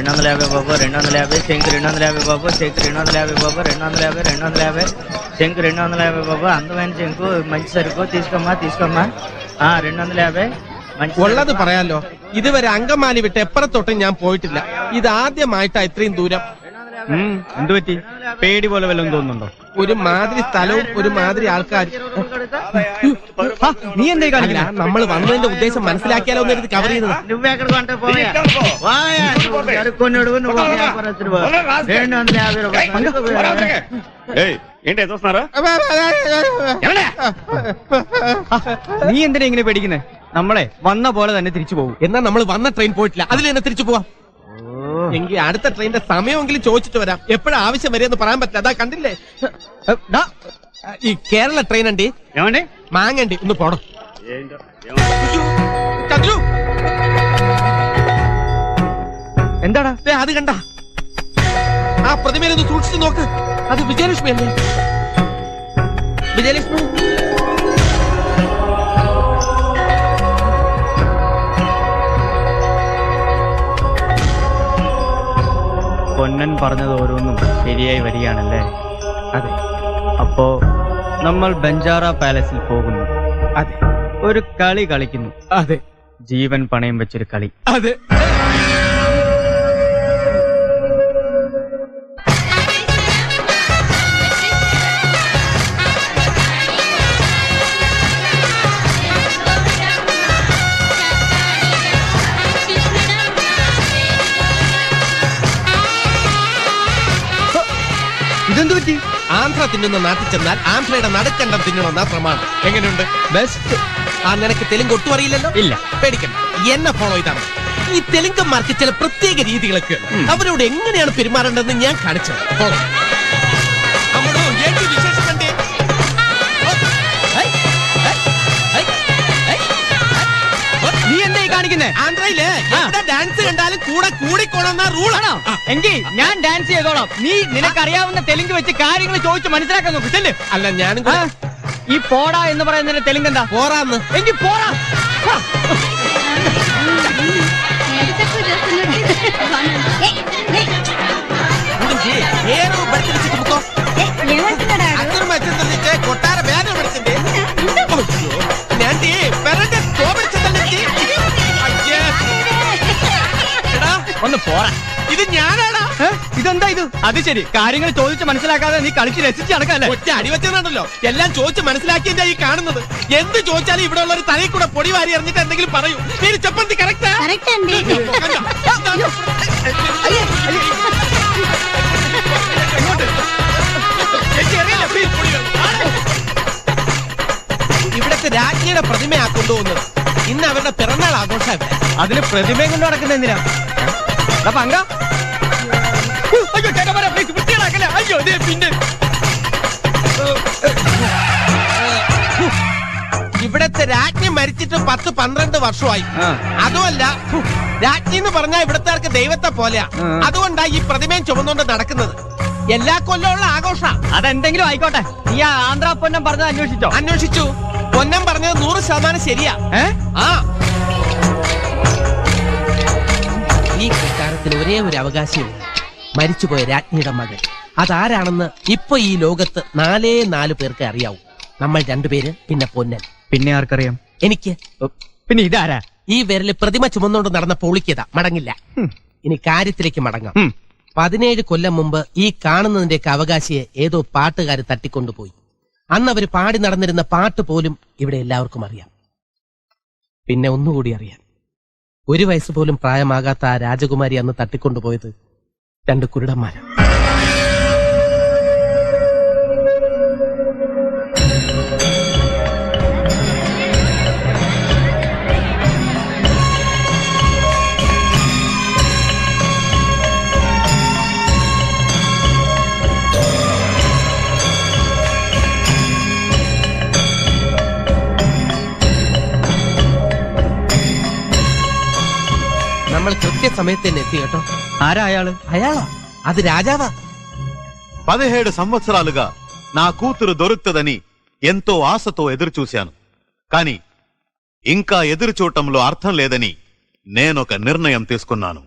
250 బాబు 250 శంకు 250 బాబు శంకు 250 బాబు 250 శంకు 250 బాబు అందమైన శంకు మంచి సరుకు తీసుకోమ్మా 250 ഉള്ളത് പറയാലോ, ഇതുവരെ അങ്കമാലി വിട്ട് എപ്പുറത്തോട്ടും ഞാൻ പോയിട്ടില്ല. ഇത് ആദ്യമായിട്ടാ ഇത്രയും ദൂരം. എന്തു പറ്റി? പേടി പോലെ വല്ലതും തോന്നുന്നുണ്ടോ? ഒരു മാതിരി സ്ഥലവും ഒരു മാതിരി ആൾക്കാരും. നീ എന്തേ കാണില്ല? നമ്മൾ വന്നതിന്റെ ഉദ്ദേശം മനസ്സിലാക്കിയാലോ എന്ന് എടുത്ത് കവർ ചെയ്തത്. నువ్వెక్కడికంటే పోయా సరుకున్నాడు నువ్వు వ్యాపారస్తుడు 250 రూపాయలు. ఏంటి చూస్తున్నారా? നീ എന്തിനാ ഇങ്ങനെ പേടിക്കുന്നേ? നമ്മളെ വന്ന പോലെ തന്നെ തിരിച്ചു പോകും. എന്നാ നമ്മൾ വന്ന ട്രെയിൻ പോയിട്ടില്ല, അതിൽ തന്നെ തിരിച്ചു പോവാം. എങ്കിൽ അടുത്ത ട്രെയിനിന്റെ സമയമെങ്കിലും ചോദിച്ചിട്ട് വരാം. എപ്പോഴാ ആവശ്യം വരെയെന്ന് പറയാൻ പറ്റില്ല. അതാ കണ്ടില്ലേ, ഈ കേരള ട്രെയിൻ ഉണ്ട് മാങ്ങണ്ടി ഒന്ന് പോണം. ചന്ദ്രു എന്താടാ അത് കണ്ട ആ പ്രതിമയിലൊന്ന് സൂക്ഷിച്ചു നോക്ക്. അത് വിജയലക്ഷ്മി അല്ലേ? വിജയലക്ഷ്മി പൊന്നൻ പറഞ്ഞത് ഓരോന്നും ശരിയായി വരികയാണല്ലേ? അതെ. അപ്പോ നമ്മൾ ബഞ്ചാറ പാലസിൽ പോകുന്നു. അതെ. ഒരു കളി കളിക്കുന്നു. അതെ. ജീവൻ പണയം വെച്ചൊരു കളി. അതെ. ഇതെന്തു പറ്റി? ആന്ധ്ര തിന്നുന്ന നാട്ടിൽ ചെന്നാൽ ആന്ധ്രയുടെ നടുക്കണ്ടം തിന്നണമെന്നാ പ്രമാണം. എങ്ങനെയുണ്ട്? ബെസ്റ്റ്. ആ നിനക്ക് തെലുങ്ക് ഒട്ടും അറിയില്ലല്ലോ? ഇല്ല. പേടിക്കണ്ട, എന്നെ ഫോളോ ചെയ്താണ്. ഈ തെലുങ്കന്മാർക്ക് ചില പ്രത്യേക രീതികളൊക്കെ ഉണ്ട്. അവരോട് എങ്ങനെയാണ് പെരുമാറേണ്ടതെന്ന് ഞാൻ കാണിച്ചത്. ഫോളോ. നീ എന്താ കാണിക്കുന്നേ? ആന്ധ്രയില് ഡാൻസ് കണ്ടാലും കൂടെ കൂടിക്കോണമെന്ന റൂളാണോ? എങ്കിൽ ഞാൻ ഡാൻസ് ചെയ്തോളാം. നീ നിനക്കറിയാവുന്ന തെലുങ്ക് വെച്ച് കാര്യങ്ങൾ ചോദിച്ച് മനസ്സിലാക്കാൻ നോക്ക്. ചെല്ല്. അല്ല ഞാനും ഈ പോടാ എന്ന് പറയുന്നതിന്റെ തെലുങ്ക് എന്താ? പോറാന്ന്. എങ്കിൽ പോടാ. కొట్టార వేదన పడుతుంది. ഒന്ന് പോടാ. ഇത് ഞാനാടാ. ഇതെന്താ ഇത്? അത് ശരി, കാര്യങ്ങൾ ചോദിച്ച് മനസ്സിലാക്കാതെ നീ കളിച്ച് രസിച്ച് നടക്കാല്ലേ? ഒറ്റ അടിവെച്ചതാണല്ലോ. എല്ലാം ചോദിച്ച് മനസ്സിലാക്കിയ ഈ കാണുന്നത്. എന്ത് ചോദിച്ചാലും ഇവിടെ ഉള്ള ഒരു തലയിൽ കൂടെ പൊടി വാരി എറിഞ്ഞിട്ട് എന്തെങ്കിലും പറയൂ. പേര് ചെപ്പന്തി കറക്റ്റാ? ഇവിടത്തെ രാജ്ഞിയുടെ പ്രതിമയാ കൊണ്ടുപോകുന്നത്. ഇന്ന് അവരുടെ പിറന്നാൾ ആഘോഷം. അതിന് പ്രതിമയും കൊണ്ട് നടക്കുന്ന എന്തിനാ? പങ്ക അയ്യോ പിന്നെ ഇവിടത്തെ രാജ്ഞി മരിച്ചിട്ട് 10-12 വർഷമായി. അതുമല്ല, രാജ്ഞി എന്ന് പറഞ്ഞാൽ ഇവിടത്തെ ദൈവത്തെ പോലെയാ. അതുകൊണ്ടാ ഈ പ്രതിമയും ചുമന്നുകൊണ്ട് നടക്കുന്നത്. എല്ലാ കൊല്ലമുള്ള ആഘോഷ. അതെന്തെങ്കിലും ആയിക്കോട്ടെ. നീ ആ ആന്ധ്ര പൊന്നം പറഞ്ഞത് അന്വേഷിച്ചോ? അന്വേഷിച്ചു. പൊന്നം പറഞ്ഞത് 100% ശരിയാ. ആ ഈ കൊട്ടാരത്തിന് ഒരേ ഒരു അവകാശമില്ല, മരിച്ചുപോയ രാജ്ഞിയുടെ മകൻ. അതാരാണെന്ന് ഇപ്പൊ ഈ ലോകത്ത് 4 പേർക്ക് അറിയാവൂ. നമ്മൾ 2 പേര്, പിന്നെ പൊന്നൻ. പിന്നെ ആർക്കറിയാം? എനിക്ക്. പിന്നെ ഇതാരാ? ഈ വിരല് പ്രതിമ ചുമന്നുകൊണ്ട് നടന്ന പൊളിക്കതാ. മടങ്ങില്ല. ഇനി കാര്യത്തിലേക്ക് മടങ്ങാം. 17 കൊല്ലം മുമ്പ് ഈ കാണുന്നതിന്റെയൊക്കെ അവകാശിയെ ഏതോ പാട്ടുകാര് തട്ടിക്കൊണ്ടുപോയി. അന്ന് അവര് പാടി നടന്നിരുന്ന പാട്ട് പോലും ഇവിടെ എല്ലാവർക്കും അറിയാം. പിന്നെ ഒന്നുകൂടി അറിയാം. 1 വയസ്സ് പോലും പ്രായമാകാത്ത ആ രാജകുമാരി അന്ന് തട്ടിക്കൊണ്ടുപോയത് 2 കുരുടന്മാരാ. നമ്മൾ കൃത്യസമയത്ത് തന്നെ ఎత్తి കേട്ടോ. ఆరా అయాళు? అయాళా? అది రాజావా. 17 సంవత్సరాలుగా నా కూతురు దొరుకుతుందని ఎంతో ఆశతో ఎదురుచూశాను. కాని ఇంకా ఎదురు చూడటంలో అర్థం లేదని నేనొక నిర్ణయం తీసుకున్నాను.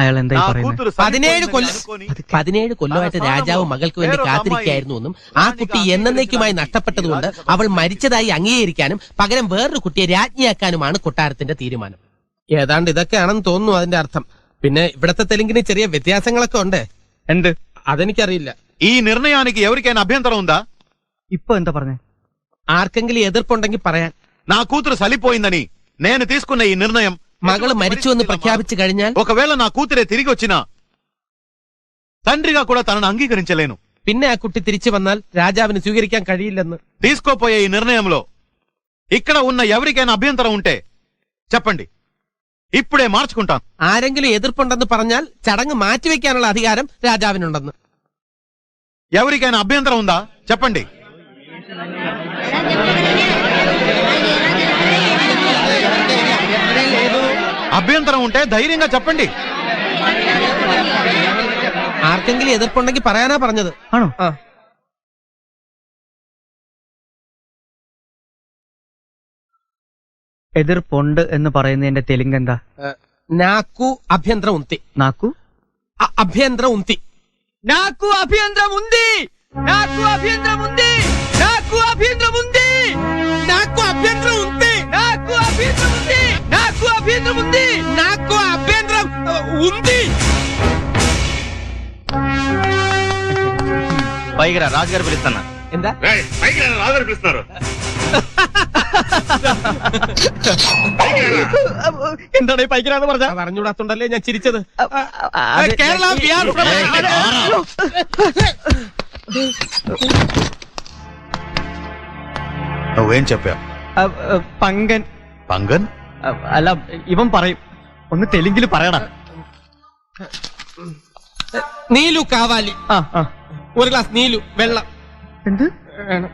അയാൾ എന്തായി నా പറയുന്നത്? కూతురు 17 കൊല്ലമായിട്ട് രാജാവ് മകൾക്ക് വേണ്ടി കാത്തിരിക്കായിരുന്നു എന്നും ആ കുട്ടി എന്നേക്കുമായി നഷ്ടപ്പെട്ടതുകൊണ്ട് അവൾ മരിച്ചതായി അംഗീകരിക്കാനും പകരം വേറൊരു കുട്ടിയെ രാജ്ഞിയാക്കാനുമാണ് കൊട്ടാരത്തിന്റെ തീരുമാനം. ഏതാണ്ട് ഇതൊക്കെയാണെന്ന് തോന്നുന്നു അതിന്റെ അർത്ഥം. പിന്നെ ഇവിടത്തെ തെലുങ്കിന് ചെറിയ വ്യത്യാസങ്ങളൊക്കെ ഉണ്ട്. എന്ത്? അതെനിക്കറിയില്ല. ఈ నిర్ణయానికి ఎవరికైనా అభ్యంతరం ఉందా? ഇപ്പൊ എന്താ പറഞ്ഞേ? ആർക്കെങ്കിലും എതിർപ്പുണ്ടെങ്കിൽ പറയാൻ. నా కూతురు చలిపోయిందని నేను తీసుకున్న ఈ నిర్ణయం മകള് മരിച്ചുവെന്ന് പ്രഖ്യാപിച്ചു കഴിഞ്ഞാൽ ఒకవేళ నా కూతురే తిరిగి వచ్చినా తండ్రిగా కూడా తనను అంగీకరించలేను. പിന്നെ ആ കുട്ടി തിരിച്ചു വന്നാൽ രാജാവിന് സ്വീകരിക്കാൻ കഴിയില്ലെന്ന്. తీసుకోపోయే ఈ నిర్ణయంలో ఇక్కడ ఉన్న ఎవరికైనా అభ్యంతరం ఉంటే చెప్పండి, ఇప్పుడే మార్చుకుంటాను. ആരെങ്കിലും എതിർപ്പുണ്ടെന്ന് പറഞ്ഞാൽ ചടങ്ങ് മാറ്റിവെക്കാനുള്ള അധികാരം രാജാവിനുണ്ടെന്ന്. ఎవరికైనా అభ్యంతరం ఉందా చెప్పండి. అభ్యంతరం ఉంటే ధైర్యంగా చెప్పండి. ആർക്കെങ്കിലും എതിർപ്പുണ്ടെങ്കിൽ പറയാനാ പറഞ്ഞത്. ആണോ? ആ. എതിർപ്പുണ്ട് എന്ന് പറയുന്നതിന്റെ തെലുങ്ക് എന്താ? നാക്കു അഭ്യന്തരം ഉന്തി. നാക്കു അഭ്യന്തരം ഉന്തി. నాకు అభ్యంతరం ఉంది. నాకు అభ్యంతరం ఉంది. నాకు అభ్యంతరం ఉంది. നാക്കു അഭ്യന്തരം ഉന്തി. నాకు అభ్యంతరం ఉంది. నాకు అభ్యంతరం ఉంది. നാക്കു അഭ്യന്തരം ഉന്തി. పైకి రా, రాజుగారు పిలుస్తున్నా. എന്താ? എന്താണ് ഈ പൈക്കരാന്ന് പറഞ്ഞ? പറഞ്ഞുകൂടാത്തോണ്ടല്ലേ ഞാൻ ചിരിച്ചത്. അത് കേരള ബിഹാർ నువ్వేం చెప్పావు? പങ്കൻ. పంగన్? അല്ല, ഇവൻ പറയും. ഒന്ന് തെലുങ്കിൽ പറയടാ. നീലു കാവാലി. ഒരു ഗ്ലാസ് നീലു വെള്ളം. എന്ത് വേണം?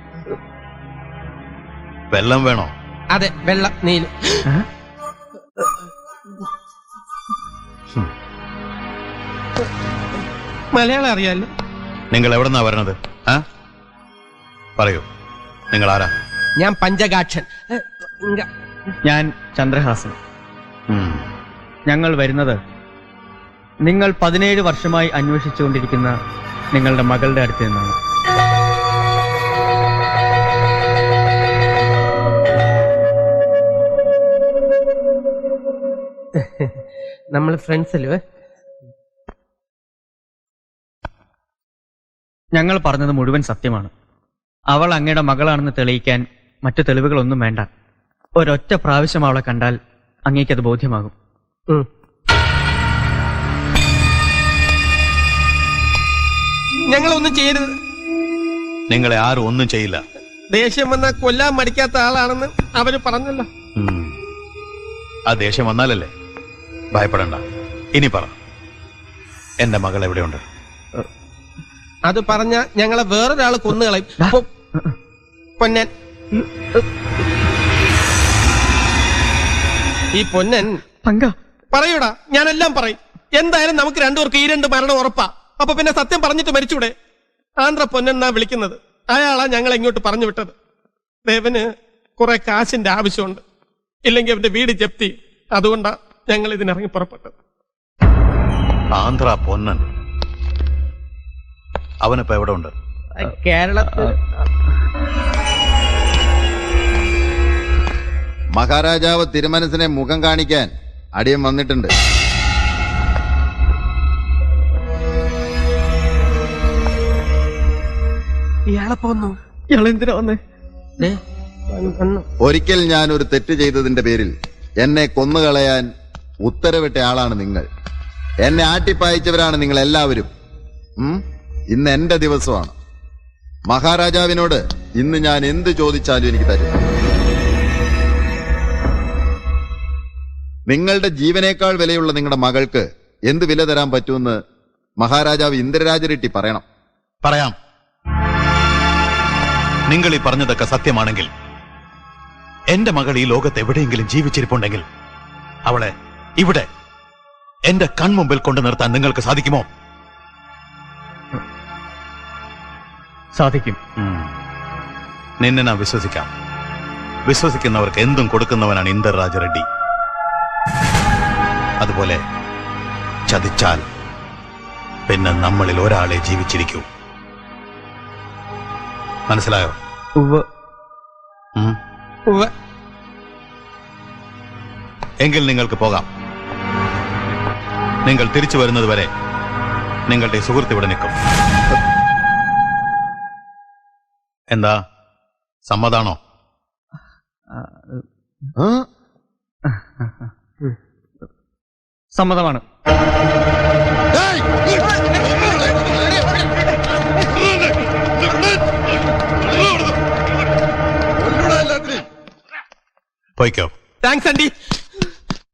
വെള്ളം വേണോ? അതെ, വെള്ളം നീലു. മലയാളം അറിയാലോ. നിങ്ങൾ എവിടെന്നാ വരണത്? പറയൂ, നിങ്ങൾ ആരാ? ഞാൻ പഞ്ചകാക്ഷൻ. ഞാൻ ചന്ദ്രഹാസൻ. ഞങ്ങൾ വരുന്നത് നിങ്ങൾ 17 വർഷമായി അന്വേഷിച്ചുകൊണ്ടിരിക്കുന്ന നിങ്ങളുടെ മകളുടെ അടുത്ത് നിന്നാണ്. നമ്മൾ ഫ്രണ്ട്സ് അല്ലേ? ഞങ്ങൾ പറഞ്ഞത് മുഴുവൻ സത്യമാണ്. അവൾ അങ്ങയുടെ മകളാണെന്ന് തെളിയിക്കാൻ മറ്റു തെളിവുകളൊന്നും വേണ്ട. ഒരൊറ്റ പ്രാവശ്യം അവളെ കണ്ടാൽ അങ്ങേക്കത് ബോധ്യമാകും. ഞങ്ങളൊന്നും ചെയ്യരുത്. നിങ്ങളെ ആരും ഒന്നും ചെയ്യില്ല. ദേഷ്യം വന്നാൽ കൊല്ലാൻ മടിക്കാത്ത ആളാണെന്ന് അവര് പറഞ്ഞല്ലോ. ആ ദേഷ്യം വന്നാലല്ലേ? ഭയപ്പെടണ്ട. ഇനി പറ, എന്റെ മകൾ എവിടെയുണ്ട്? അത് പറഞ്ഞ ഞങ്ങളെ വേറൊരാള് കൊന്നുകളയും. പൊന്നൻ. ഈ പൊന്നൻ പറയൂടാ, ഞാനെല്ലാം പറയും. എന്തായാലും നമുക്ക് രണ്ടുപേർക്ക് ഈ 2 മരണം ഉറപ്പാ. അപ്പൊ പിന്നെ സത്യം പറഞ്ഞിട്ട് മരിച്ചൂടെ? ആന്ധ്ര പൊന്നൻ എന്നാ വിളിക്കുന്നത്. അയാളാ ഞങ്ങൾ ഇങ്ങോട്ട് പറഞ്ഞു വിട്ടത്. ദേവന് കുറെ കാശിന്റെ ആവശ്യമുണ്ട്. ഇല്ലെങ്കിൽ അവന്റെ വീട് ജപ്തി. അതുകൊണ്ടാ ഞങ്ങൾ ഇതിനിറങ്ങി പുറപ്പെട്ടത്. ആന്ധ്ര പൊന്നൻ അവനിപ്പോ എവിടെ ഉണ്ട്? കേരളത്തിൽ. മഹാരാജാവ് തിരുമനസിനെ മുഖം കാണിക്കാൻ അടിയൻ വന്നിട്ടുണ്ട്. ഇയാളെ പോന്നു. ഇയാൾ എന്തിനാ വന്നേ? ഒരിക്കൽ ഞാൻ ഒരു തെറ്റ് ചെയ്തതിന്റെ പേരിൽ എന്നെ കൊന്നുകളയാൻ ഉത്തരവിട്ട ആളാണ് നിങ്ങൾ. എന്നെ ആട്ടിപ്പായിച്ചവരാണ് നിങ്ങൾ എല്ലാവരും. ഇന്ന് എന്റെ ദിവസമാണ്. മഹാരാജാവിനോട് ഇന്ന് ഞാൻ എന്ത് ചോദിച്ചാലും എനിക്ക് തരും. നിങ്ങളുടെ ജീവനേക്കാൾ വിലയുള്ള നിങ്ങളുടെ മകൾക്ക് എന്ത് വില തരാൻ പറ്റുമെന്ന് മഹാരാജാവ് ഇന്ദ്രരാജരെട്ടി പറയണം. പറയാം. നിങ്ങൾ ഈ പറഞ്ഞതൊക്കെ സത്യമാണെങ്കിൽ എന്റെ മകൾ ഈ ലോകത്ത് എവിടെയെങ്കിലും ജീവിച്ചിരിപ്പുണ്ടെങ്കിൽ അവളെ ഇവിടെ എന്റെ കൺമുമ്പിൽ കൊണ്ടു നിർത്താൻ നിങ്ങൾക്ക് സാധിക്കുമോ? സാധിക്കും. നിന്നെ ഞാൻ വിശ്വസിക്കാം. വിശ്വസിക്കുന്നവർക്ക് എന്തും കൊടുക്കുന്നവനാണ് ഇന്ദർ രാജ റെഡ്ഡി. അതുപോലെ ചതിച്ചാൽ പിന്നെ നമ്മളിൽ ഒരാളെ ജീവിച്ചിരിക്കൂ. മനസ്സിലായോ? ഉവ്വ്. ഉം. എങ്കിൽ നിങ്ങൾക്ക് പോകാം. നിങ്ങൾ തിരിച്ചു വരുന്നത് വരെ നിങ്ങളുടെ സുഹൃത്ത് ഇവിടെ നിൽക്കും. എന്താ, സമ്മതാണോ? സമ്മതമാണ്. പോയിക്കോ. Thanks Andy.